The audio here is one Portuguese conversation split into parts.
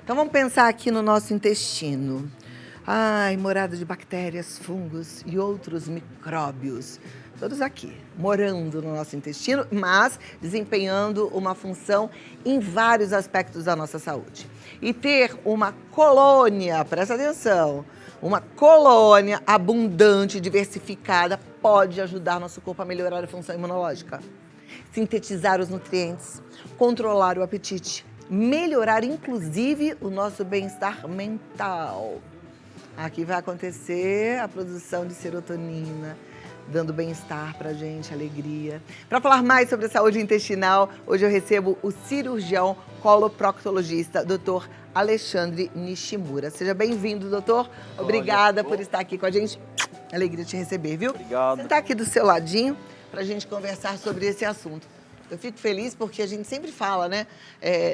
Então vamos pensar aqui no nosso intestino. Ai, morada de bactérias, fungos e outros micróbios. Todos aqui, morando no nosso intestino, mas desempenhando uma função em vários aspectos da nossa saúde. E ter uma colônia, presta atenção, uma colônia abundante, diversificada, pode ajudar nosso corpo a melhorar a função imunológica, sintetizar os nutrientes, controlar o apetite, melhorar inclusive o nosso bem-estar mental. Aqui vai acontecer a produção de serotonina, dando bem-estar pra gente, alegria. Para falar mais sobre a saúde intestinal, hoje eu recebo o cirurgião coloproctologista, Dr. Alexandre Nishimura. Seja bem-vindo, doutor. Obrigada por estar aqui com a gente. Alegria te receber, viu? Obrigado. Você está aqui do seu ladinho pra gente conversar sobre esse assunto. Eu fico feliz porque a gente sempre fala, né,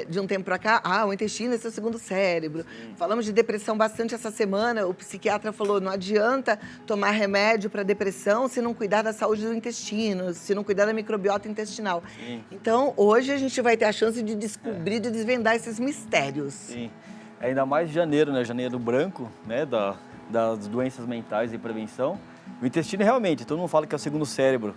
de um tempo para cá, o intestino é seu segundo cérebro. Falamos de depressão bastante essa semana, o psiquiatra falou, não adianta tomar remédio para depressão se não cuidar da saúde do intestino, se não cuidar da microbiota intestinal. Sim. Então, hoje a gente vai ter a chance de descobrir, de desvendar esses mistérios. Sim. Ainda mais janeiro, né, janeiro branco, né, das doenças mentais e prevenção. O intestino realmente, todo mundo fala que é o segundo cérebro.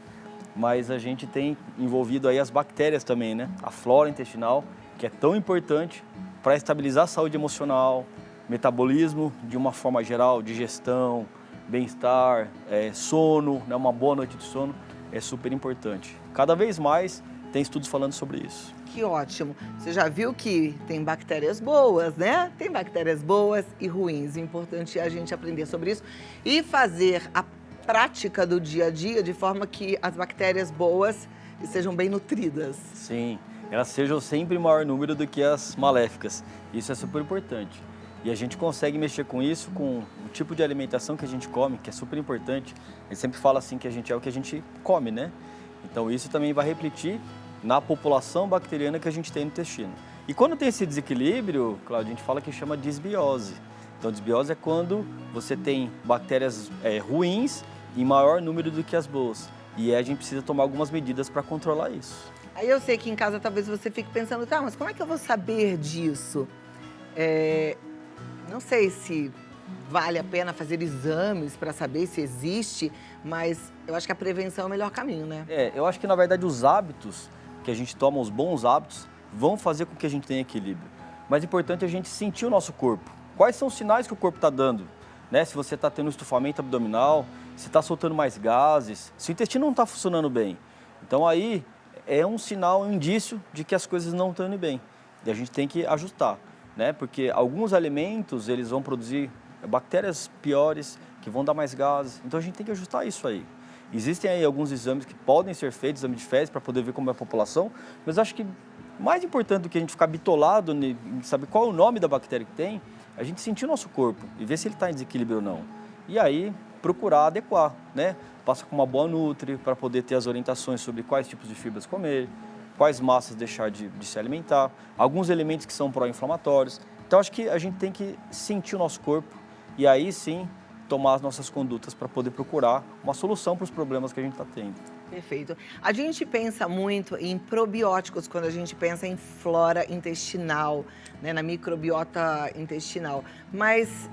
Mas a gente tem envolvido aí as bactérias também, né? A flora intestinal, que é tão importante para estabilizar a saúde emocional, metabolismo de uma forma geral, digestão, bem-estar, sono, né? Uma boa noite de sono é super importante. Cada vez mais tem estudos falando sobre isso. Que ótimo. Você já viu que tem bactérias boas, né? Tem bactérias boas e ruins. É importante a gente aprender sobre isso e fazer a prática do dia a dia, de forma que as bactérias boas sejam bem nutridas. Sim, elas sejam sempre em maior número do que as maléficas. Isso é super importante. E a gente consegue mexer com isso, com o tipo de alimentação que a gente come, que é super importante. A gente sempre fala assim que a gente é o que a gente come, né? Então isso também vai refletir na população bacteriana que a gente tem no intestino. E quando tem esse desequilíbrio, Cláudio, a gente fala que chama disbiose. Então disbiose é quando você tem bactérias ruins em maior número do que as boas. E a gente precisa tomar algumas medidas para controlar isso. Aí eu sei que em casa talvez você fique pensando, tá, mas como é que eu vou saber disso? Não sei se vale a pena fazer exames para saber se existe, mas eu acho que a prevenção é o melhor caminho, né? Eu acho que na verdade os hábitos que a gente toma, os bons hábitos, vão fazer com que a gente tenha equilíbrio. Mas é importante a gente sentir o nosso corpo. Quais são os sinais que o corpo está dando? Né? Se você está tendo estufamento abdominal, se está soltando mais gases, se o intestino não está funcionando bem. Então aí é um sinal, um indício de que as coisas não estão indo bem. E a gente tem que ajustar, né? Porque alguns alimentos eles vão produzir bactérias piores, que vão dar mais gases. Então a gente tem que ajustar isso aí. Existem aí alguns exames que podem ser feitos, exame de fezes, para poder ver como é a população, mas acho que mais importante do que a gente ficar bitolado em saber qual é o nome da bactéria que tem, a gente sentir o nosso corpo e ver se ele está em desequilíbrio ou não. E aí, procurar adequar, né? Passa com uma boa nutri para poder ter as orientações sobre quais tipos de fibras comer, quais massas deixar de se alimentar, alguns elementos que são pró-inflamatórios. Então, acho que a gente tem que sentir o nosso corpo e aí sim tomar as nossas condutas para poder procurar uma solução para os problemas que a gente está tendo. Perfeito. A gente pensa muito em probióticos quando a gente pensa em flora intestinal, né, na microbiota intestinal. Mas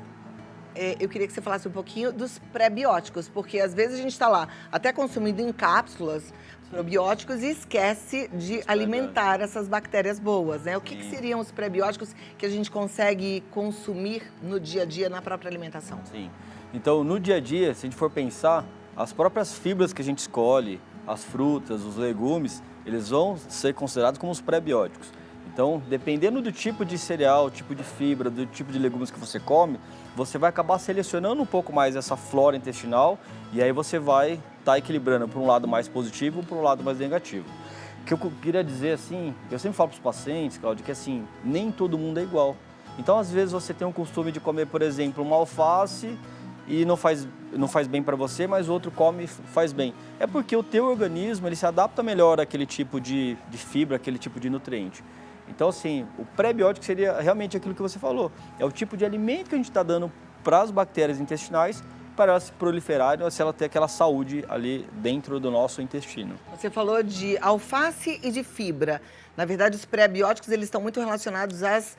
eu queria que você falasse um pouquinho dos pré-bióticos, porque às vezes a gente está lá até consumindo em cápsulas probióticos e esquece de alimentar essas bactérias boas, né? O que seriam os pré-bióticos que a gente consegue consumir no dia a dia na própria alimentação? Sim. Então, no dia a dia, se a gente for pensar, as próprias fibras que a gente escolhe, as frutas, os legumes, eles vão ser considerados como os pré-bióticos. Então, dependendo do tipo de cereal, tipo de fibra, do tipo de legumes que você come, você vai acabar selecionando um pouco mais essa flora intestinal e aí você vai estar equilibrando para um lado mais positivo ou para um lado mais negativo. O que eu queria dizer, assim, eu sempre falo para os pacientes, Cláudio, que assim, nem todo mundo é igual. Então, às vezes, você tem um costume de comer, por exemplo, uma alface e não faz bem para você, mas o outro come e faz bem. É porque o teu organismo ele se adapta melhor àquele tipo de fibra, àquele tipo de nutriente. Então, assim, o pré-biótico seria realmente aquilo que você falou. É o tipo de alimento que a gente está dando para as bactérias intestinais para elas se proliferarem, se ela ter aquela saúde ali dentro do nosso intestino. Você falou de alface e de fibra. Na verdade, os pré-bióticos, eles estão muito relacionados às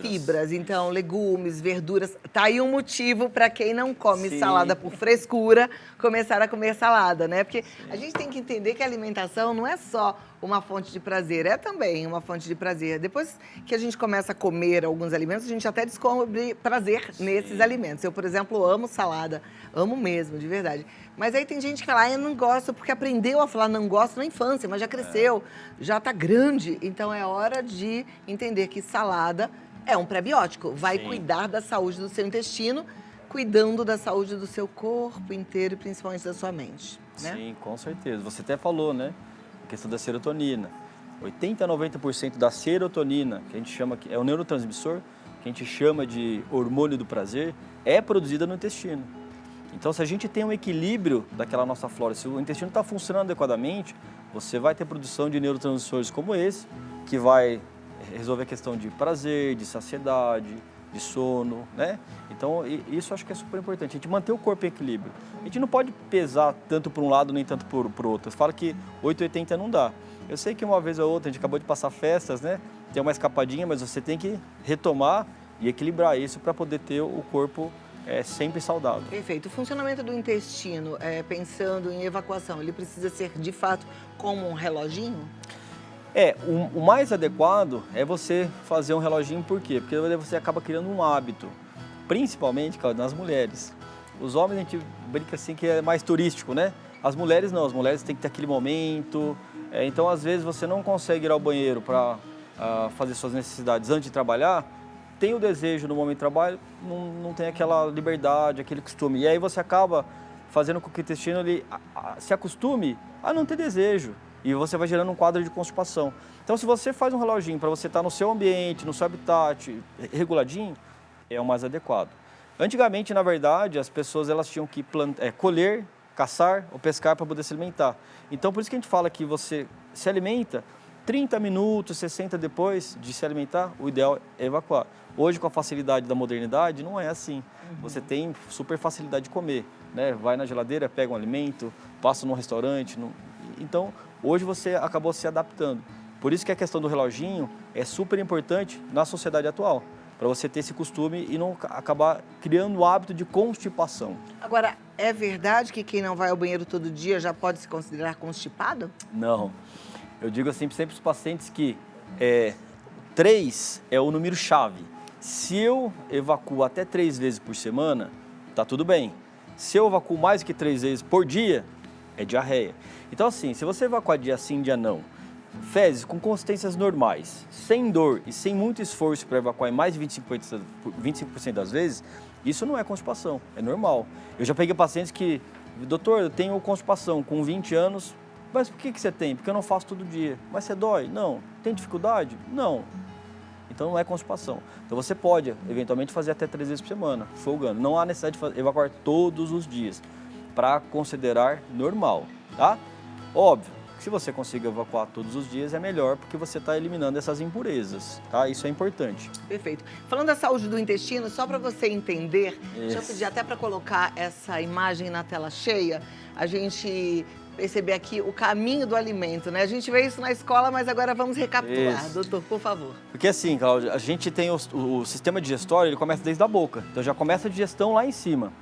fibras. Então, legumes, verduras. Tá aí um motivo para quem não come salada por frescura, começar a comer salada, né? Porque a gente tem que entender que a alimentação não é só uma fonte de prazer, é também uma fonte de prazer. Depois que a gente começa a comer alguns alimentos, a gente até descobre prazer nesses alimentos. Eu, por exemplo, amo salada, amo mesmo, de verdade. Mas aí tem gente que fala, eu não gosto, porque aprendeu a falar não gosto na infância, mas já cresceu, já tá grande. Então é hora de entender que salada é um pré-biótico, vai cuidar da saúde do seu intestino, cuidando da saúde do seu corpo inteiro e principalmente da sua mente, né? Sim, com certeza. Você até falou, né? A questão da serotonina. 80 a 90% da serotonina, que a gente chama, é o neurotransmissor, que a gente chama de hormônio do prazer, é produzida no intestino. Então, se a gente tem um equilíbrio daquela nossa flora, se o intestino está funcionando adequadamente, você vai ter produção de neurotransmissores como esse, que vai resolver a questão de prazer, de saciedade, de sono, né? Então, isso acho que é super importante, a gente manter o corpo em equilíbrio. A gente não pode pesar tanto por um lado, nem tanto por outro. Você fala que 8,80 não dá. Eu sei que uma vez ou outra, a gente acabou de passar festas, né? Tem uma escapadinha, mas você tem que retomar e equilibrar isso para poder ter o corpo sempre saudável. Perfeito. O funcionamento do intestino, pensando em evacuação, ele precisa ser, de fato, como um reloginho? O mais adequado é você fazer um reloginho, por quê? Porque você acaba criando um hábito, principalmente, Cláudio, nas mulheres. Os homens, a gente brinca assim que é mais turístico, né? As mulheres não, as mulheres têm que ter aquele momento. Então, às vezes, você não consegue ir ao banheiro para fazer suas necessidades antes de trabalhar, tem o desejo no momento de trabalho, não tem aquela liberdade, aquele costume. E aí você acaba fazendo com que o intestino ele, se acostume a não ter desejo. E você vai gerando um quadro de constipação. Então, se você faz um reloginho para você estar no seu ambiente, no seu habitat, reguladinho, é o mais adequado. Antigamente, na verdade, as pessoas elas tinham que colher, caçar ou pescar para poder se alimentar. Então, por isso que a gente fala que você se alimenta 30 minutos, 60 depois de se alimentar, o ideal é evacuar. Hoje, com a facilidade da modernidade, não é assim. Você tem super facilidade de comer, né? Vai na geladeira, pega um alimento, passa num restaurante. Então, hoje você acabou se adaptando. Por isso que a questão do reloginho é super importante na sociedade atual, para você ter esse costume e não acabar criando o hábito de constipação. Agora, é verdade que quem não vai ao banheiro todo dia já pode se considerar constipado? Não. Eu digo assim sempre para os pacientes que 3 é o número chave. Se eu evacuo até 3 vezes por semana, tá tudo bem. Se eu evacuo mais que 3 vezes por dia, é diarreia. Então assim, se você evacuar dia sim, dia não, fezes com consistências normais, sem dor e sem muito esforço para evacuar em mais de 25% das vezes, isso não é constipação, é normal. Eu já peguei pacientes que, doutor, eu tenho constipação com 20 anos, mas por que você tem? Porque eu não faço todo dia. Mas você dói? Não. Tem dificuldade? Não. Então não é constipação. Então você pode, eventualmente, fazer até 3 vezes por semana, folgando. Não há necessidade de evacuar todos os dias, para considerar normal, tá? Óbvio, que se você conseguir evacuar todos os dias é melhor, porque você está eliminando essas impurezas, tá? Isso é importante. Perfeito. Falando da saúde do intestino, só para você entender, deixa eu pedir até para colocar essa imagem na tela cheia, a gente perceber aqui o caminho do alimento, né? A gente vê isso na escola, mas agora vamos recapitular. Isso. Doutor, por favor. Porque assim, Cláudia, a gente tem o sistema digestório, ele começa desde a boca. Então já começa a digestão lá em cima.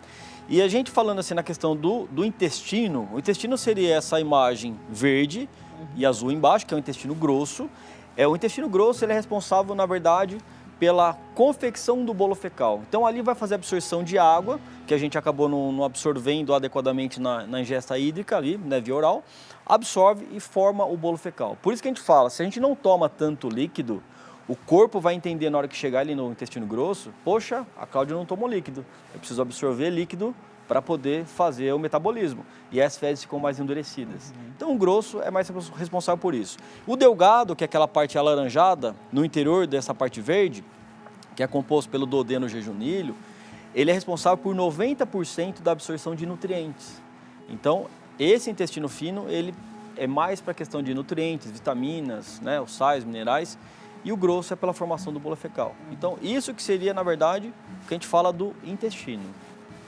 E a gente falando assim na questão do intestino, o intestino seria essa imagem verde e azul embaixo, que é o intestino grosso. O intestino grosso ele é responsável, na verdade, pela confecção do bolo fecal. Então ali vai fazer a absorção de água, que a gente acabou não absorvendo adequadamente na ingesta hídrica ali, né, via oral, absorve e forma o bolo fecal. Por isso que a gente fala, se a gente não toma tanto líquido, o corpo vai entender na hora que chegar ali no intestino grosso, poxa, a Cláudia não tomou líquido, eu preciso absorver líquido para poder fazer o metabolismo. E as fezes ficam mais endurecidas. Então o grosso é mais responsável por isso. O delgado, que é aquela parte alaranjada, no interior dessa parte verde, que é composto pelo duodeno jejunilho, ele é responsável por 90% da absorção de nutrientes. Então, esse intestino fino, ele é mais para a questão de nutrientes, vitaminas, né, os sais, minerais, e o grosso é pela formação do bolo fecal. Então, isso que seria, na verdade, o que a gente fala do intestino.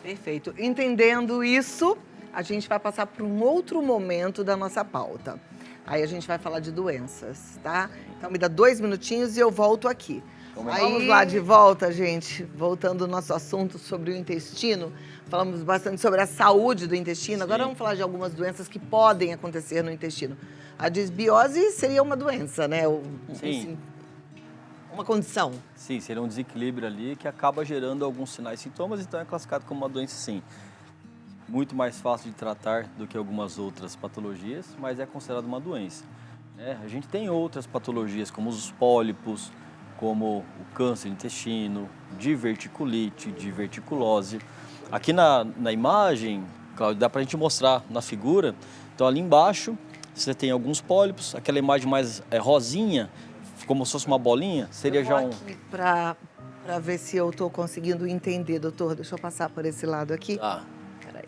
Perfeito. Entendendo isso, a gente vai passar para um outro momento da nossa pauta. Aí a gente vai falar de doenças, tá? Então me dá 2 minutinhos e eu volto aqui. Vamos lá de volta, gente. Voltando ao nosso assunto sobre o intestino. Falamos bastante sobre a saúde do intestino. Agora vamos falar de algumas doenças que podem acontecer no intestino. A disbiose seria uma doença, né? Sim. Uma condição. Sim, seria um desequilíbrio ali que acaba gerando alguns sinais e sintomas, então é classificado como uma doença, sim. Muito mais fácil de tratar do que algumas outras patologias, mas é considerado uma doença. A gente tem outras patologias, como os pólipos, como o câncer do intestino, diverticulite, diverticulose. Aqui na imagem, Cláudio, dá para a gente mostrar na figura. Então, ali embaixo, você tem alguns pólipos. Aquela imagem mais rosinha, como se fosse uma bolinha, seria já um... Para ver se eu estou conseguindo entender, doutor. Deixa eu passar por esse lado aqui. Peraí.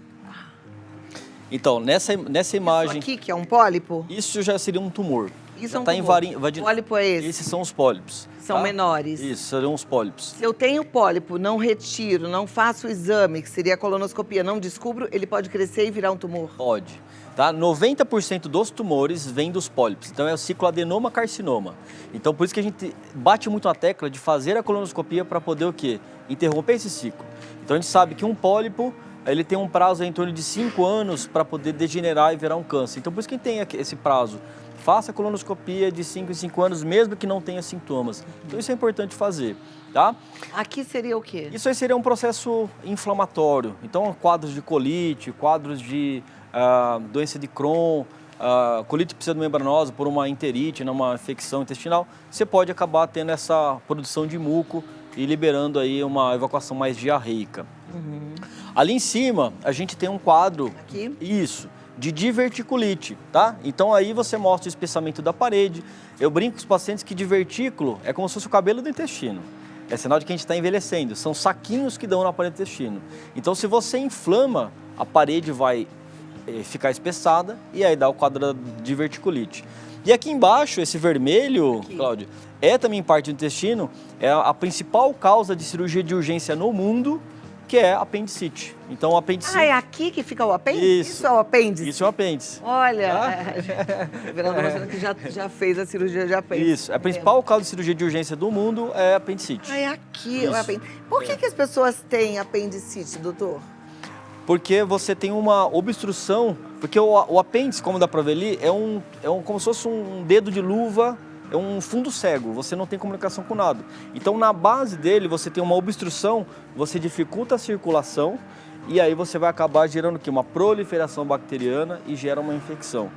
Então, nessa imagem... Isso aqui, que é um pólipo? Isso já seria um tumor. Isso é um tumor. O pólipo é esse? Esses são os pólipos. São menores. Isso, seriam os pólipos. Se eu tenho pólipo, não retiro, não faço o exame, que seria a colonoscopia, não descubro, ele pode crescer e virar um tumor? Pode. Tá? 90% dos tumores vêm dos pólipos. Então é o cicloadenoma-carcinoma. Então por isso que a gente bate muito a tecla de fazer a colonoscopia para poder o quê? Interromper esse ciclo. Então a gente sabe que um pólipo, ele tem um prazo em torno de 5 anos para poder degenerar e virar um câncer. Então por isso que tem esse prazo. Faça a colonoscopia de 5 em 5 anos, mesmo que não tenha sintomas. Então isso é importante fazer, tá? Aqui seria o quê? Isso aí seria um processo inflamatório. Então quadros de colite, quadros de doença de Crohn, colite pseudomembranosa por uma enterite, uma infecção intestinal, você pode acabar tendo essa produção de muco e liberando aí uma evacuação mais diarreica. Ali em cima, a gente tem um quadro... Aqui? Isso. De diverticulite, tá? Então aí você mostra o espessamento da parede. Eu brinco com os pacientes que divertículo é como se fosse o cabelo do intestino. É sinal de que a gente está envelhecendo. São saquinhos que dão na parede do intestino. Então se você inflama, a parede vai ficar espessada e aí dá o quadro da diverticulite. E aqui embaixo, esse vermelho, Cláudio, é também parte do intestino, é a principal causa de cirurgia de urgência no mundo, que é apendicite. Então, o apendicite... é aqui que fica o apêndice? Isso é o apêndice? Isso é o apêndice. Olha, Fernando mostrando que já fez a cirurgia de apêndice. Isso, a principal causa de cirurgia de urgência do mundo é apendicite. É aqui o apêndice. Por que as pessoas têm apendicite, doutor? Porque você tem uma obstrução, porque o apêndice, como dá para ver ali, é como se fosse um dedo de luva, é um fundo cego, você não tem comunicação com nada. Então, na base dele, você tem uma obstrução, você dificulta a circulação e aí você vai acabar gerando o quê? Uma proliferação bacteriana e gera uma infecção.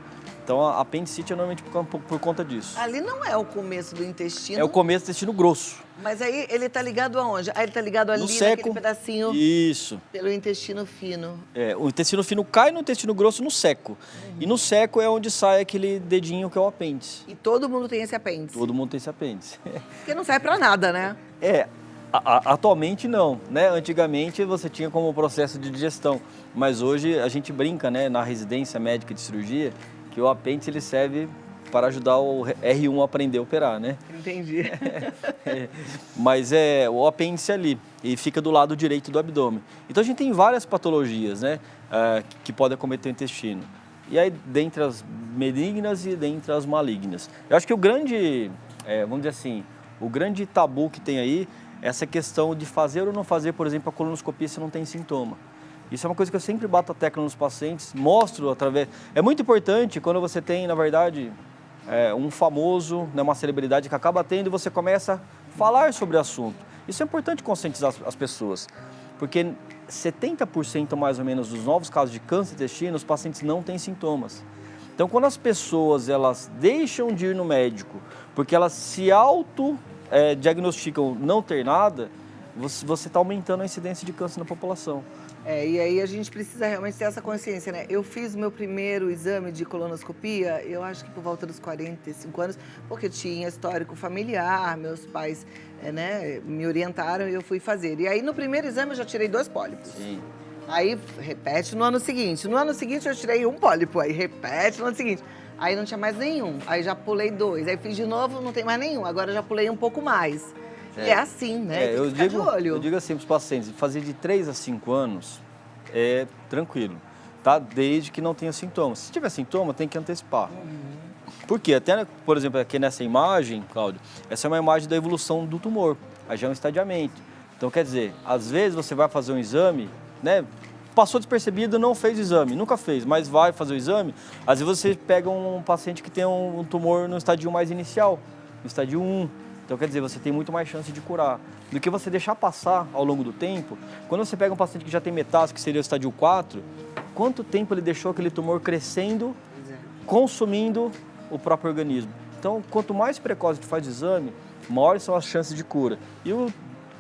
Então, a apendicite é normalmente por conta disso. Ali não é o começo do intestino. É o começo do intestino grosso. Mas aí ele está ligado aonde? Ele está ligado ali naquele pedacinho. Isso. Pelo intestino fino. O intestino fino cai no intestino grosso no seco. E no seco é onde sai aquele dedinho que é o apêndice. E todo mundo tem esse apêndice? Todo mundo tem esse apêndice. Porque não serve para nada, né? Atualmente não, né? Antigamente você tinha como processo de digestão, mas hoje a gente brinca, né, na residência médica de cirurgia, que o apêndice ele serve para ajudar o R1 a aprender a operar, né? Entendi. Mas o apêndice ali e fica do lado direito do abdômen. Então a gente tem várias patologias, né, que podem acometer o intestino. E aí, dentre as benignas e dentre as malignas. Eu acho que o grande, vamos dizer assim, o grande tabu que tem aí é essa questão de fazer ou não fazer, por exemplo, a colonoscopia se não tem sintoma. Isso é uma coisa que eu sempre bato a tecla nos pacientes, mostro através... É muito importante quando você tem, na verdade, um famoso, né, uma celebridade que acaba tendo e você começa a falar sobre o assunto. Isso é importante conscientizar as pessoas, porque 70% mais ou menos dos novos casos de câncer de intestino, os pacientes não têm sintomas. Então, quando as pessoas elas deixam de ir no médico, porque elas se diagnosticam não ter nada, você está aumentando a incidência de câncer na população. E aí a gente precisa realmente ter essa consciência, né? Eu fiz o meu primeiro exame de colonoscopia, eu acho que por volta dos 45 anos, porque tinha histórico familiar, meus pais me orientaram e eu fui fazer. E aí no primeiro exame eu já tirei 2 pólipos. Sim. Aí repete no ano seguinte. No ano seguinte eu tirei 1 pólipo, aí repete no ano seguinte. Aí não tinha mais nenhum, aí já pulei 2. Aí fiz de novo, não tem mais nenhum, agora já pulei um pouco mais. E é assim, né? Tem que ficar de olho. Eu digo assim para os pacientes, fazer de 3 a 5 anos é tranquilo, tá? Desde que não tenha sintomas. Se tiver sintoma, tem que antecipar. Por quê? Até, por exemplo, aqui nessa imagem, Cláudio, essa é uma imagem da evolução do tumor, aí já é um estadiamento. Então, quer dizer, às vezes você vai fazer um exame, né? Passou despercebido, não fez o exame, nunca fez, mas vai fazer o exame. Às vezes você pega um paciente que tem um tumor no estádio mais inicial, no estádio 1. Então, quer dizer, você tem muito mais chance de curar. Do que você deixar passar ao longo do tempo. Quando você pega um paciente que já tem metástase, que seria o estádio 4, quanto tempo ele deixou aquele tumor crescendo, consumindo o próprio organismo. Então, quanto mais precoce a gente faz o exame, maiores são as chances de cura. E o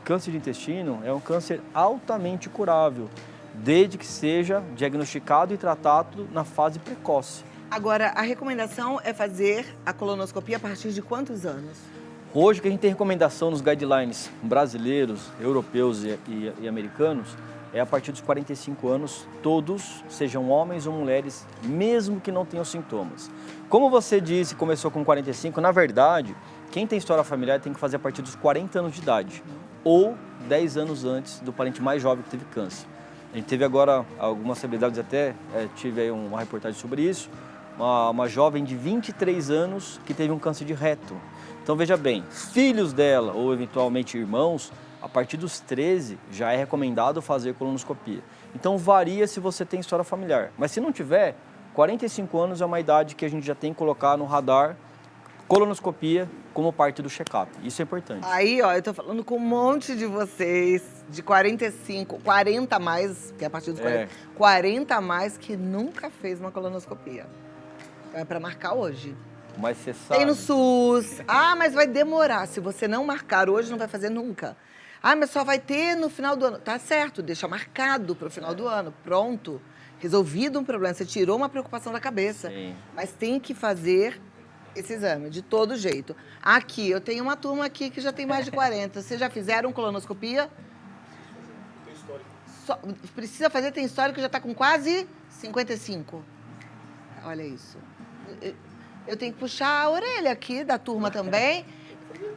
câncer de intestino é um câncer altamente curável, desde que seja diagnosticado e tratado na fase precoce. Agora, a recomendação é fazer a colonoscopia a partir de quantos anos? Hoje, o que a gente tem recomendação nos guidelines brasileiros, europeus e americanos, é a partir dos 45 anos, todos, sejam homens ou mulheres, mesmo que não tenham sintomas. Como você disse, começou com 45, na verdade, quem tem história familiar tem que fazer a partir dos 40 anos de idade, ou 10 anos antes do parente mais jovem que teve câncer. A gente teve agora algumas celebridades até, tive aí uma reportagem sobre isso, uma jovem de 23 anos que teve um câncer de reto. Então veja bem, filhos dela ou eventualmente irmãos, a partir dos 13 já é recomendado fazer colonoscopia. Então varia se você tem história familiar, mas se não tiver, 45 anos é uma idade que a gente já tem que colocar no radar colonoscopia como parte do check-up. Isso é importante. Aí, ó, eu tô falando com um monte de vocês de 45, 40 a mais, que é a partir dos 40, 40 a mais que nunca fez uma colonoscopia. É para marcar hoje. Mas você sabe... Tem no SUS. Ah, mas vai demorar. Se você não marcar hoje, não vai fazer nunca. Ah, mas só vai ter no final do ano. Tá certo, deixa marcado para o final do ano. Pronto. Resolvido um problema. Você tirou uma preocupação da cabeça. Sim. Mas tem que fazer esse exame, de todo jeito. Aqui, eu tenho uma turma aqui que já tem mais de 40. Vocês já fizeram colonoscopia? Tem histórico. Precisa fazer, tem histórico que já está com quase 55. Olha isso. Eu tenho que puxar a orelha aqui da turma também.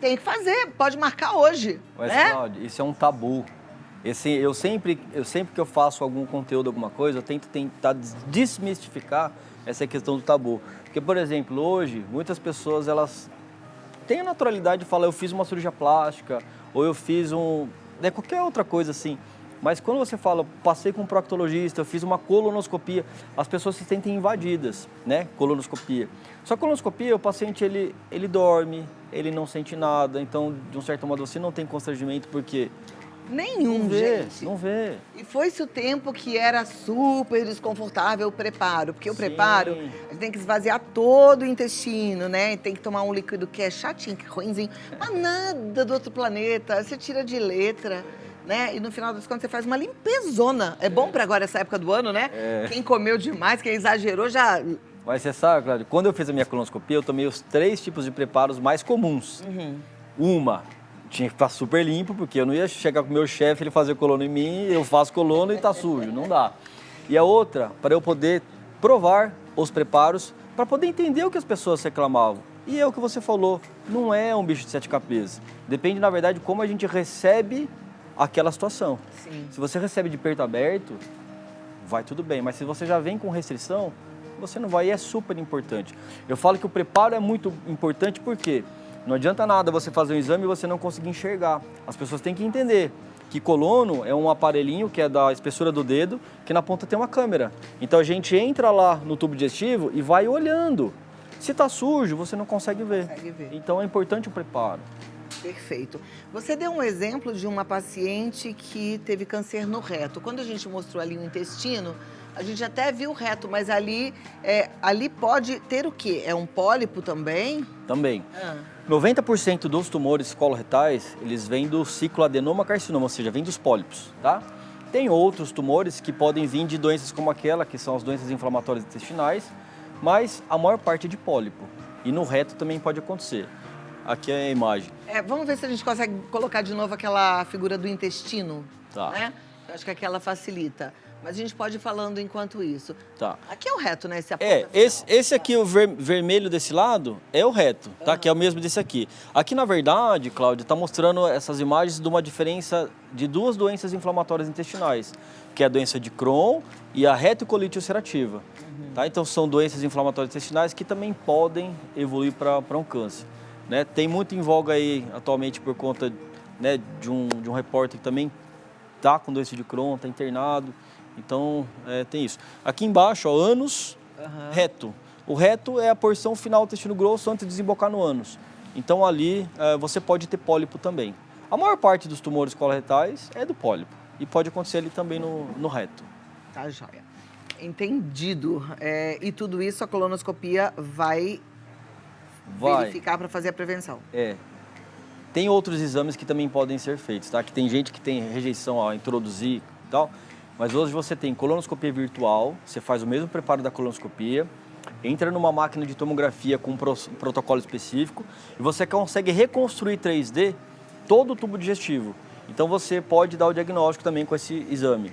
Tem que fazer, pode marcar hoje. Mas, né? Cláudio, isso é um tabu. Eu sempre que eu faço algum conteúdo, alguma coisa, eu tento tentar desmistificar essa questão do tabu. Porque, por exemplo, hoje, muitas pessoas, elas têm a naturalidade de falar, eu fiz uma cirurgia plástica, ou eu fiz qualquer outra coisa assim. Mas quando você fala, passei com um proctologista, eu fiz uma colonoscopia, as pessoas se sentem invadidas, né? Colonoscopia. Só que colonoscopia, o paciente, ele dorme, ele não sente nada, então, de um certo modo, você não tem constrangimento, porque... Nenhum, não vê, gente. não vê. E foi-se o tempo que era super desconfortável o preparo. Porque o preparo, a gente tem que esvaziar todo o intestino, né? Tem que tomar um líquido que é chatinho, que é ruimzinho. Mas nada do outro planeta. Você tira de letra, né? E no final das contas você faz uma limpezona. É bom para agora essa época do ano, né? Quem comeu demais, quem exagerou já... Mas você sabe, Cláudio, quando eu fiz a minha colonoscopia, eu tomei os 3 tipos de preparos mais comuns. Uma... tinha que estar super limpo, porque eu não ia chegar com o meu chefe, ele fazer colono em mim, eu faço colono e tá sujo, não dá. E a outra, para eu poder provar os preparos, para poder entender o que as pessoas reclamavam. E é o que você falou, não é um bicho de 7 cabeças. Depende, na verdade, de como a gente recebe aquela situação. Sim. Se você recebe de peito aberto, vai tudo bem, mas se você já vem com restrição, você não vai, e é super importante. Eu falo que o preparo é muito importante porque... não adianta nada você fazer um exame e você não conseguir enxergar. As pessoas têm que entender que colono é um aparelhinho que é da espessura do dedo, que na ponta tem uma câmera. Então a gente entra lá no tubo digestivo e vai olhando. Se está sujo, você não consegue ver. Então é importante o preparo. Perfeito. Você deu um exemplo de uma paciente que teve câncer no reto. Quando a gente mostrou ali o intestino, a gente até viu o reto, mas ali pode ter o quê? É um pólipo também? Também. 90% dos tumores coloretais, eles vêm do cicloadenoma carcinoma, ou seja, vêm dos pólipos, tá? Tem outros tumores que podem vir de doenças como aquela, que são as doenças inflamatórias intestinais, mas a maior parte é de pólipo. E no reto também pode acontecer. Aqui é a imagem. Vamos ver se a gente consegue colocar de novo aquela figura do intestino, Tá. né? Eu acho que aquela facilita. Mas a gente pode ir falando enquanto isso. Tá. Aqui é o reto, né? Esse é Esse aqui, o vermelho desse lado, é o reto, tá? Que é o mesmo desse aqui. Aqui, na verdade, Cláudia, está mostrando essas imagens de uma diferença de 2 doenças inflamatórias intestinais, que é a doença de Crohn e a retocolite ulcerativa. Tá? Então, são doenças inflamatórias intestinais que também podem evoluir para um câncer. Né? Tem muito em voga aí atualmente por conta, né, de um repórter que também está com doença de Crohn, está internado. Então, tem isso. Aqui embaixo, ó, ânus, reto. O reto é a porção final do intestino grosso antes de desembocar no ânus. Então, ali você pode ter pólipo também. A maior parte dos tumores coloretais é do pólipo. E pode acontecer ali também no reto. Tá, joia. Entendido. E tudo isso a colonoscopia vai verificar para fazer a prevenção. Tem outros exames que também podem ser feitos, tá? Que tem gente que tem rejeição a introduzir e tal. Mas hoje você tem colonoscopia virtual, você faz o mesmo preparo da colonoscopia, entra numa máquina de tomografia com um protocolo específico e você consegue reconstruir 3D todo o tubo digestivo. Então você pode dar o diagnóstico também com esse exame.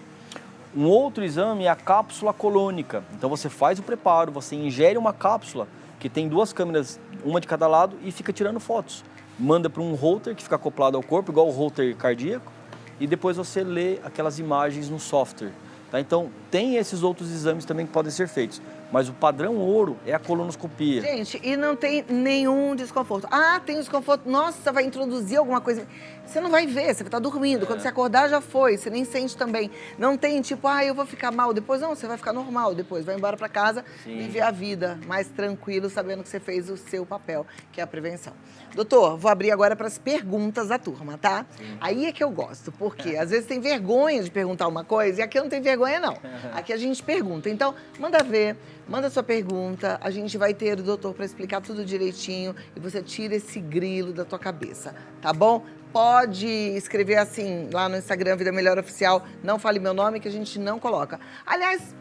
Um outro exame é a cápsula colônica. Então você faz o preparo, você ingere uma cápsula que tem 2 câmeras, uma de cada lado, e fica tirando fotos. Manda para um holter que fica acoplado ao corpo, igual o holter cardíaco, e depois você lê aquelas imagens no software. Tá? Então, tem esses outros exames também que podem ser feitos. Mas o padrão ouro é a colonoscopia. Gente, e não tem nenhum desconforto. Ah, tem desconforto. Nossa, vai introduzir alguma coisa. Você não vai ver, você vai estar dormindo. Quando você acordar, já foi. Você nem sente também. Não tem tipo, eu vou ficar mal depois. Não, você vai ficar normal depois. Vai embora para casa e viver a vida mais tranquilo, sabendo que você fez o seu papel, que é a prevenção. Doutor, vou abrir agora para as perguntas da turma, tá? Aí é que eu gosto, porque às vezes tem vergonha de perguntar uma coisa e aqui eu não tenho vergonha, não. Aqui a gente pergunta. Então, manda ver. Manda sua pergunta, a gente vai ter o doutor para explicar tudo direitinho e você tira esse grilo da tua cabeça, tá bom? Pode escrever assim lá no Instagram, Vida Melhor Oficial, não fale meu nome que a gente não coloca. Aliás,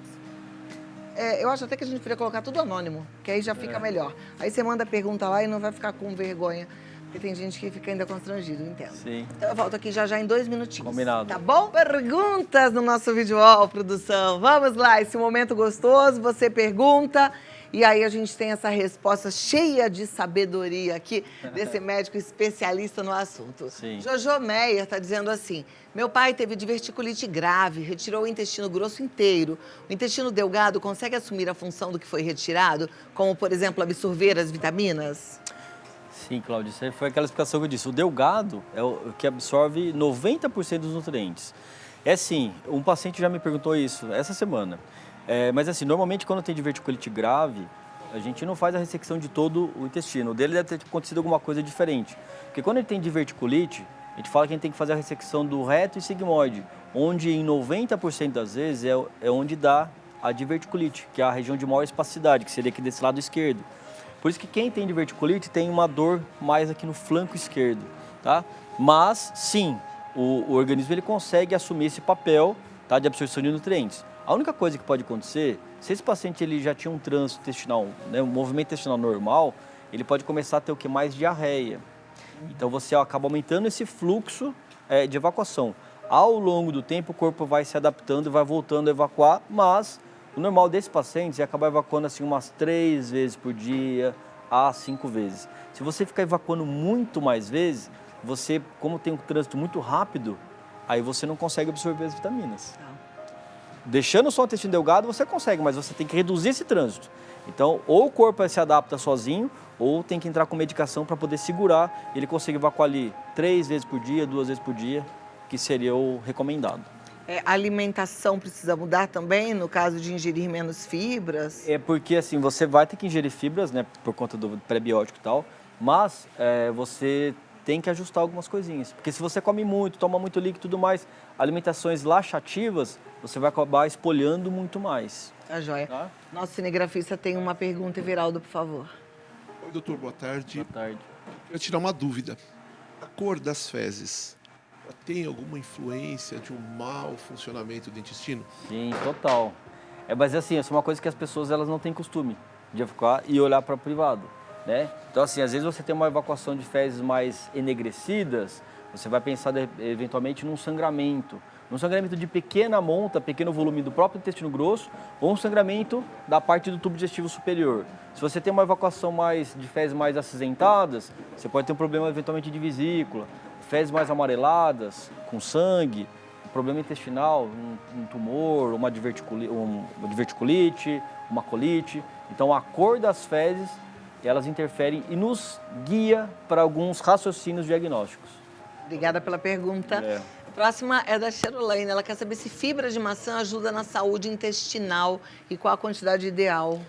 eu acho até que a gente poderia colocar tudo anônimo, que aí já fica melhor. Aí você manda a pergunta lá e não vai ficar com vergonha. Porque tem gente que fica ainda constrangido, entendo. Sim. Então eu volto aqui já em 2 minutinhos. Combinado. Tá bom? Perguntas no nosso vídeo wall, produção. Vamos lá, esse momento gostoso, você pergunta e aí a gente tem essa resposta cheia de sabedoria aqui desse médico especialista no assunto. Sim. Jojo Meyer tá dizendo assim, meu pai teve diverticulite grave, retirou o intestino grosso inteiro. O intestino delgado consegue assumir a função do que foi retirado, como, por exemplo, absorver as vitaminas? Sim, Cláudio, isso aí foi aquela explicação que eu disse. O delgado é o que absorve 90% dos nutrientes. É assim, um paciente já me perguntou isso essa semana. Mas assim, normalmente quando tem diverticulite grave, a gente não faz a ressecção de todo o intestino. O dele deve ter acontecido alguma coisa diferente. Porque quando ele tem diverticulite, a gente fala que a gente tem que fazer a ressecção do reto e sigmoide, onde em 90% das vezes é onde dá a diverticulite, que é a região de maior espacidade, que seria aqui desse lado esquerdo. Por isso que quem tem diverticulite tem uma dor mais aqui no flanco esquerdo, tá? Mas, sim, o organismo ele consegue assumir esse papel, tá, de absorção de nutrientes. A única coisa que pode acontecer, se esse paciente ele já tinha um trânsito intestinal, né, um movimento intestinal normal, ele pode começar a ter o que? Mais diarreia. Então você acaba aumentando esse fluxo de evacuação. Ao longo do tempo o corpo vai se adaptando e vai voltando a evacuar, mas o normal desses pacientes é acabar evacuando assim umas 3 vezes por dia a 5 vezes. Se você ficar evacuando muito mais vezes, você, como tem um trânsito muito rápido, aí você não consegue absorver as vitaminas. Deixando só o intestino delgado, você consegue, mas você tem que reduzir esse trânsito. Então, ou o corpo se adapta sozinho, ou tem que entrar com medicação para poder segurar. Ele consegue evacuar ali 3 vezes por dia, 2 vezes por dia, que seria o recomendado. A alimentação precisa mudar também, no caso de ingerir menos fibras? É porque, assim, você vai ter que ingerir fibras, né, por conta do pré-biótico e tal, mas você tem que ajustar algumas coisinhas. Porque se você come muito, toma muito líquido e tudo mais, alimentações laxativas, você vai acabar espolhando muito mais. Tá joia. Tá? Nosso cinegrafista tem uma pergunta, Everaldo, por favor. Oi, doutor, boa tarde. Boa tarde. Queria tirar uma dúvida. A cor das fezes tem alguma influência de um mau funcionamento do intestino? Sim, total. Mas assim, essa é uma coisa que as pessoas elas não têm costume de evacuar e olhar para o privado, né? Então assim, às vezes você tem uma evacuação de fezes mais enegrecidas, você vai pensar eventualmente num sangramento de pequena monta, pequeno volume do próprio intestino grosso, ou um sangramento da parte do tubo digestivo superior. Se você tem uma evacuação de fezes mais acinzentadas, você pode ter um problema eventualmente de vesícula, fezes mais amareladas, com sangue. problema intestinal, um tumor, uma diverticulite, uma colite. Então, a cor das fezes, elas interferem e nos guia para alguns raciocínios diagnósticos. Obrigada pela pergunta. A próxima é da Cherolaine. Ela quer saber se fibra de maçã ajuda na saúde intestinal e qual a quantidade ideal.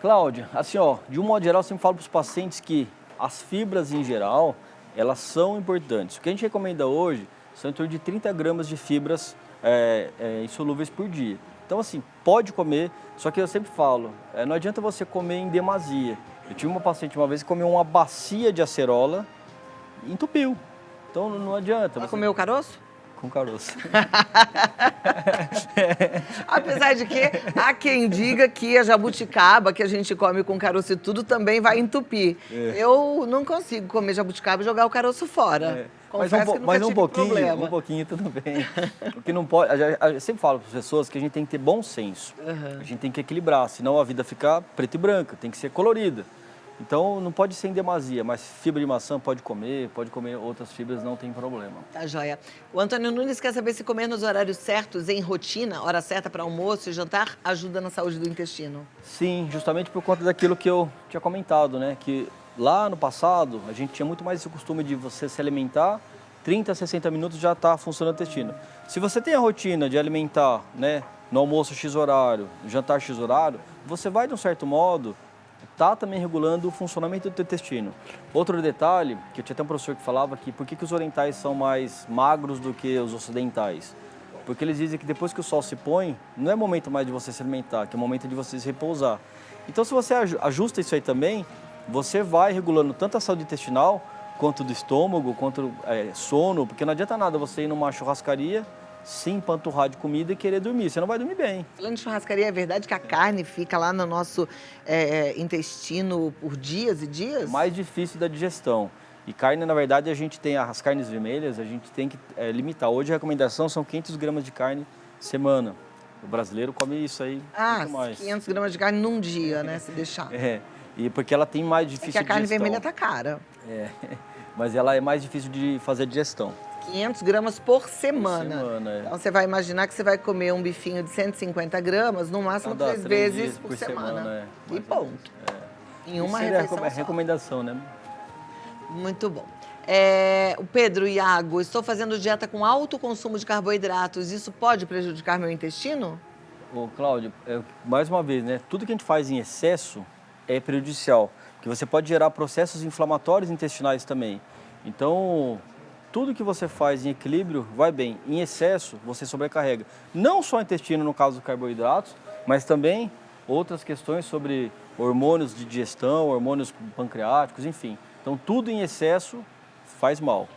Cláudia, assim, ó, de um modo geral, eu sempre falo para os pacientes que as fibras em geral, elas são importantes. O que a gente recomenda hoje são em torno de 30 gramas de fibras insolúveis por dia. Então, assim, pode comer, só que eu sempre falo, não adianta você comer em demasia. Eu tive uma paciente uma vez que comeu uma bacia de acerola e entupiu. Então, não adianta. Ela comeu o caroço? Com caroço. Apesar de que há quem diga que a jabuticaba que a gente come com caroço e tudo também vai entupir. Eu não consigo comer jabuticaba e jogar o caroço fora. Confesso que nunca tive problema. Um pouquinho tudo bem. O que não pode, eu sempre falo para as pessoas que a gente tem que ter bom senso. A gente tem que equilibrar, senão a vida fica preta e branca, tem que ser colorida. Então, não pode ser em demasia, mas fibra de maçã pode comer outras fibras, não tem problema. Tá joia. O Antônio Nunes quer saber se comer nos horários certos, em rotina, hora certa para almoço e jantar, ajuda na saúde do intestino. Sim, justamente por conta daquilo que eu tinha comentado, né? Que lá no passado, a gente tinha muito mais esse costume de você se alimentar, 30 a 60 minutos já está funcionando o intestino. Se você tem a rotina de alimentar, né, no almoço X horário, no jantar X horário, você vai, de um certo modo, está também regulando o funcionamento do teu intestino. Outro detalhe, que eu tinha até um professor que falava que por que os orientais são mais magros do que os ocidentais? Porque eles dizem que depois que o sol se põe, não é momento mais de você se alimentar, que é momento de você se repousar. Então, se você ajusta isso aí também, você vai regulando tanto a saúde intestinal, quanto do estômago, quanto sono, porque não adianta nada você ir numa churrascaria, se empanturrar de comida e querer dormir, você não vai dormir bem. Falando de churrascaria, é verdade que a carne fica lá no nosso intestino por dias e dias? Mais difícil da digestão. E carne, na verdade, a gente tem as carnes vermelhas, a gente tem que limitar. Hoje a recomendação são 500 gramas de carne semana. O brasileiro come isso aí muito mais. 500 gramas de carne num dia, né, se deixar. E porque ela tem mais difícil de digestão. É que a carne vermelha tá cara. Mas ela é mais difícil de fazer a digestão. 500 gramas por semana. Por semana, Então você vai imaginar que você vai comer um bifinho de 150 gramas, no máximo 3 vezes por semana. E ponto. Em uma refeição só. É recomendação, né? Muito bom. O Pedro Iago, estou fazendo dieta com alto consumo de carboidratos. Isso pode prejudicar meu intestino? Ô, Cláudio, mais uma vez, né? Tudo que a gente faz em excesso é prejudicial. Porque você pode gerar processos inflamatórios intestinais também. Então, tudo que você faz em equilíbrio vai bem. Em excesso, você sobrecarrega. Não só o intestino, no caso dos carboidratos, mas também outras questões sobre hormônios de digestão, hormônios pancreáticos, enfim. Então, tudo em excesso faz mal.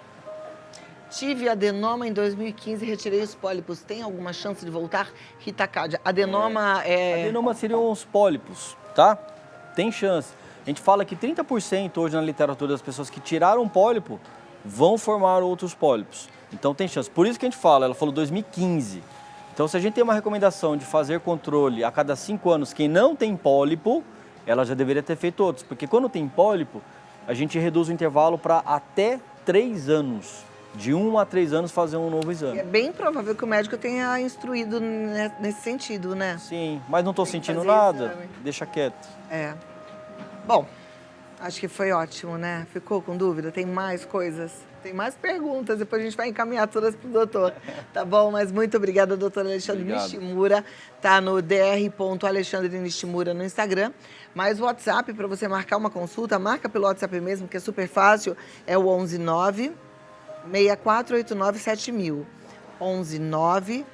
Tive adenoma em 2015 e retirei os pólipos. Tem alguma chance de voltar? Rita Cádia, adenoma Adenoma seriam os pólipos, tá? Tem chance. A gente fala que 30% hoje na literatura das pessoas que tiraram um pólipo vão formar outros pólipos. Então tem chance. Por isso que a gente fala, ela falou 2015. Então se a gente tem uma recomendação de fazer controle a cada 5 anos, quem não tem pólipo, ela já deveria ter feito outros. Porque quando tem pólipo, a gente reduz o intervalo para até 3 anos. De 1 a 3 anos fazer um novo exame. É bem provável que o médico tenha instruído nesse sentido, né? Sim, mas não estou sentindo nada, exame. deixa quieto. Bom, acho que foi ótimo, né? Ficou com dúvida? Tem mais coisas? Tem mais perguntas, depois a gente vai encaminhar todas para o doutor, tá bom? Mas muito obrigada, doutor Alexandre Nishimura, tá no dr.alexandre Nishimura no Instagram. Mas o WhatsApp, para você marcar uma consulta, marca pelo WhatsApp mesmo, que é super fácil, é o 119 6489 7000. 119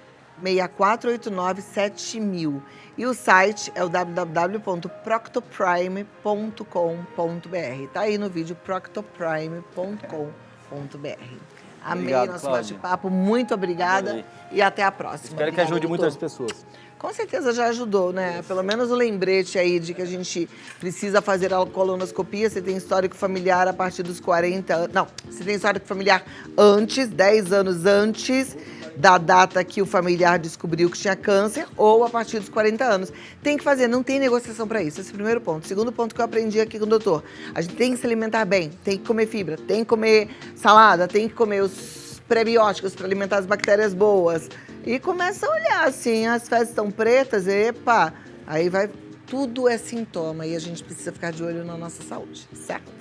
6489 7000. E o site é o www.proctoprime.com.br. Tá aí no vídeo, proctoprime.com.br. Amei Obrigado, nosso Cláudia. bate-papo, muito obrigada. Adorei. E até a próxima. Espero que Obrigada, ajude doutor. muitas pessoas. Com certeza já ajudou, né? Pelo menos o lembrete aí de que a gente precisa fazer a colonoscopia. Você tem histórico familiar a partir dos 40 anos. Não, você tem histórico familiar antes, 10 anos antes da data que o familiar descobriu que tinha câncer, ou a partir dos 40 anos. Tem que fazer, não tem negociação para isso. Esse é o primeiro ponto. Segundo ponto que eu aprendi aqui com o doutor. A gente tem que se alimentar bem, tem que comer fibra, tem que comer salada, tem que comer os prebióticos para alimentar as bactérias boas. E começa a olhar assim, as fezes estão pretas, epa, aí vai, tudo é sintoma e a gente precisa ficar de olho na nossa saúde, certo?